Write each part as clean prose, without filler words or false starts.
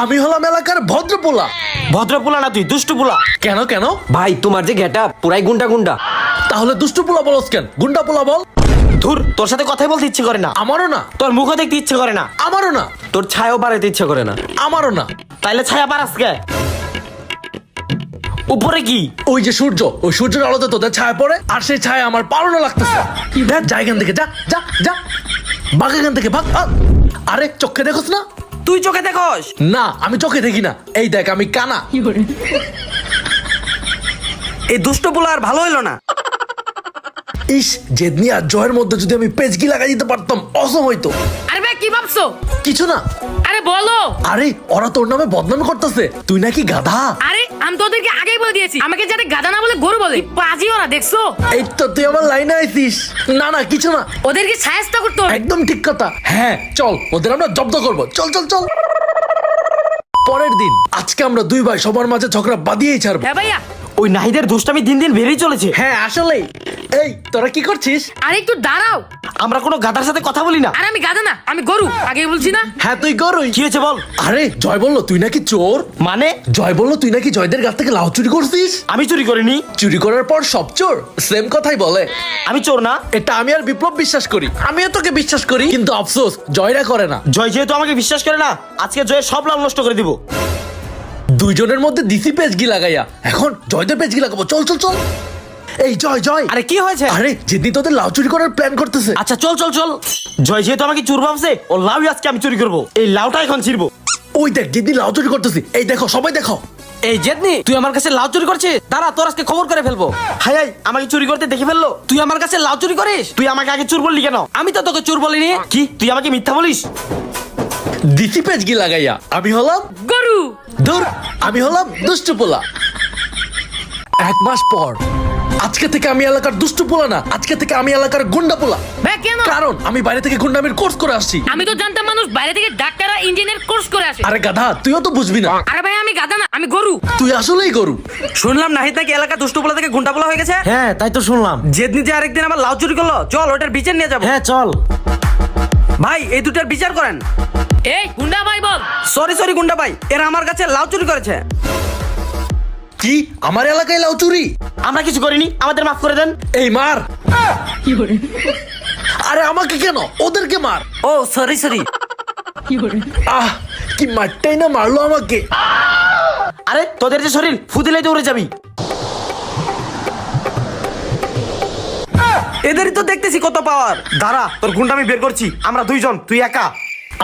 আমি হলাম এলাকার ভদ্রপোলা। ভদ্রপোলা না, তুই দুষ্টু পোলা। কেন কেন? ভাই তোমার যে গেটআপ পুরাই গুন্ডা গুন্ডা। তাহলে দুষ্টু পোলা বলস কেন? গুন্ডা পোলা বল। ধুর, তোর সাথে কথাই বলতে ইচ্ছে করে না। আমারও না। তোর মুখও দেখতে ইচ্ছে করে না। আমারও না। তোর ছায়াও বাড়াইতে ইচ্ছা করে না। আমারও না। তাইলে ছায়া পারাস কে? উপরে কি? ওই যে সূর্য, ওই সূর্যের আলোতে তোদের ছায়া পড়ে, আর সেই ছায়া আমার পালানো লাগতেছে। দেখ, যা এখান থেকে, যা যা যা, ভাগ এখান থেকে, ভাগ। আরে চোখে দেখোস না? তুই চোখে দেখোস? না, আমি চোখে দেখি না। এই দেখ, আমি কানা। এই দুষ্ট পোলা আর ভালো হইলো না। ইস, জেদনি আর জয়ের মধ্যে যদি আমি পেজকি লাগাই দিতে পারতাম, অসম হইতো। আরে ভাই কি ভাবছো? কিছু না। আরে বলো। আরে ওরা তোর নামে বদনাম করতেছে, তুই নাকি গাধা। আরে আমি তোদেরকে আগেই বলে দিয়েছি, আমাকে যাতে গাধা না বলে গরু বলে। পাজি ওরা, দেখছো? এই তো তুই আমার লাইনে আইছিস। না না, কিছু না। ওদেরকে সাহায্য করতে হবে। একদম ঠিক কথা। হ্যাঁ চল, ওদের আমরা জব্দ করবো। চল চল চল। পরের দিন, আজকে আমরা দুই ভাই সবার মাঝে ঝগড়া বাঁধিয়েই ছাড়বো। হ্যাঁ ভাইয়া। ওই নাহিদের দুষ্টামি দিন দিন বেড়েই চলেছে। হ্যাঁ আসলেই। এই তোরা কি করছিস? আরে একটু দাঁড়াও। আমরা কোনো গাধার সাথে কথা বলি না। আরে আমি গাধা না, আমি গরু, আগেই বলছি না? হ্যাঁ তুই গরুই। কি হয়েছে বল? আরে জয় বললো তুই নাকি চোর। মানে? জয় বললো তুই নাকি জয়দের গাছ থেকে লাউ চুরি করছিস। আমি চুরি করিনি। চুরি করার পর সব চোর সেম কথাই বলে। আমি চোর না। এটা আমি আর বিপ্লব বিশ্বাস করি। আমিও তোকে বিশ্বাস করি, কিন্তু আফসোস জয়রা করে না। জয় যেহেতু আমাকে বিশ্বাস করে না, আজকে জয়ের সব লাভ নষ্ট করে দিব। দুইজনের মধ্যে দিসি পেজগি লাগাইয়া এখন জয়দের পেজগি লাগাবো। চল চল চল। এই জয় জয়। আরে কি হয়েছে? আরে যেদিন তোদের লাউ চুরি করার প্ল্যান করতেছে। আচ্ছা চল চল চল। জয় যেহেতু আমাকে চোর ভাবছে, ও লাউ আজকে আমি চুরি করবো। এই লাউটা এখন ছিড়বো। ওই দেখ, যেদিন লাউ চুরি করতেছি। এই দেখো, সবাই দেখো। এই জেদনি, তুই আমার কাছে লাউ চুরি করছিস? দাঁড়া, তোর আজকে খবর করে ফেলবো। হাই হাই, আমাকে চুরি করতে দেখে ফেললো। তুই আমার কাছে লাউ চুরি করিস? তুই আমাকে আগে চোর বললি কেন? আমি তো তোকে চোর বলিনি। কি তুই আমাকে মিথ্যা বলিস? দিসি পেজগি লাগাইয়া আমি হলাম গরু। দূর, আমি হলাম দুষ্টু পোলা। এক মাস পর, আজকে থেকে আমি এলাকার দুষ্টু পোলা না, আজকে থেকে আমি এলাকার গুন্ডা পোলা। ভাই কেন? কারণ আমি বাইরে থেকে গুন্ডামির কোর্স করে আসছি। আমি তো জানতাম মানুষ বাইরে থেকে ডাক্তার আর ইঞ্জিনিয়ার কোর্স করে আসে। আরে গাধা, তুইও তো বুঝবি না। আরে ভাই আমি গাধা না, আমি গরু। তুই আসলেই গরু। শুনলাম নাহিদ নাকি এলাকা দুষ্টপোলা থেকে গুন্ডাপোলা হয়ে গেছে। হ্যাঁ তাই তো শুনলাম। জেদনি যে আরেকদিন আমার লাউ চুরি করলো, চল ওটার বিচার নিয়ে যাবো। হ্যাঁ চল। ভাই এই দুটার বিচার করেন। এই গুন্ডা ভাই বল। সরি সরি গুন্ডা ভাই, এরা আমার কাছে লাউ চুরি করেছে। কি আমার এলাকায় লাউ চুরি? আমরা কিছু করিনি, আমাদের মাফ করে দেন। এই মার। আরে আমাকে কেন, ওদেরকে মার। ও সরি সরি। আহ, কি মারটাই না মারলো আমাকে। আরে তোদের যে শরীর ফুদিলে তো উড়ে যাবি। এদেরই তো দেখতেছি কত পাওয়ার। দাঁড়া, তোর গুন্ডা আমি বের করছি। আমরা দুইজন, তুই একা।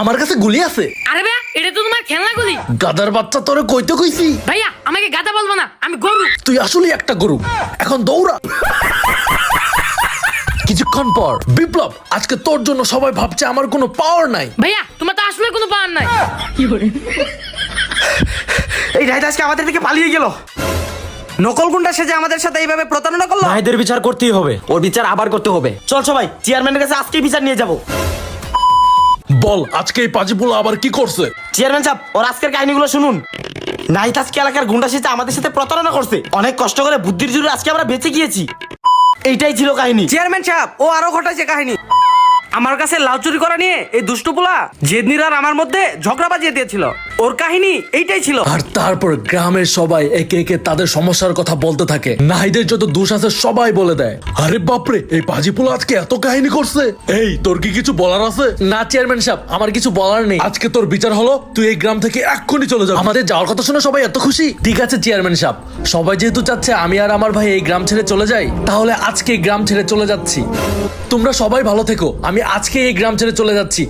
আমার কাছে গুলি আছে। আরে ভাইয়া, এটা তো তোমার খেলনা গুলি। গাদার বাচ্চা, তোরে কইতে কইছি। ভাইয়া আমাকে গাধা বলবো না, আমি গরু। তুই আসলেই একটা গরু। এখন দৌড়া। কিছুক্ষণ পর, বিপ্লব, আজকে তোর জন্য সবাই ভাবছে আমার কোনো পাওয়ার নাই। ভাইয়া তোমার তো আসলে কোনো পাওয়ার নাই। এই রাইত আজকে আমাদের থেকে পালিয়ে গেল। নকল গুন্ডা সেজে আমাদের সাথে এইভাবে প্রতারণা করলো। নাহিদের বিচার করতেই হবে, ওর বিচার আবার করতে হবে। চল সবাই চেয়ারম্যানের কাছে আজকেই বিচার নিয়ে যাব। বল, আজকে এই পাজিপুলো আবার কি করছে? চেয়ারম্যান সাহেব, ওর আজকের কাহিনীগুলো শুনুন। নাহিদ আজকে এলাকার গুন্ডা সেজে আমাদের সাথে প্রতারণা করছে। অনেক কষ্ট করে বুদ্ধির জোরে আজকে আমরা বেঁচে গিয়েছি। এইটাই ছিল কাহিনী। চেয়ারম্যান সাহেব, ও আরো ঘটাইছে কাহিনী। আমার কাছে লাউ চুরি করা নিয়ে এই দুষ্ট পোলা জেদনির আর আমার মধ্যে ঝগড়া বাজিয়ে দিয়েছিল। ওর কাহিনী এইটাই ছিল। আর তারপর গ্রামের সবাই একে একে তাদের সমস্যার কথা বলতে থাকে। নাহিদের যত দোষ আছে সবাই বলে দেয়। আরে বাপরে, এই পাজিপুলো আজকে এত কাহিনী করছে। এই তোর কি কিছু বলার আছে? না চেয়ারম্যান সাহেব, আমার কিছু বলার নেই। আজকে তোর বিচার হলো, তুই এই গ্রাম থেকে এক্ষুনি চলে যাও। আমাদের যাওয়ার কথা শুনে সবাই এত খুশি। ঠিক আছে চেয়ারম্যান সাহেব, সবাই যেহেতু চাচ্ছে আমি আর আমার ভাই এই গ্রাম ছেড়ে চলে যাই, তাহলে আজকে এই গ্রাম ছেড়ে চলে যাচ্ছি। তোমরা সবাই ভালো থেকো। আমি আজকে এই গ্রাম ছেড়ে চলে যাচ্ছি।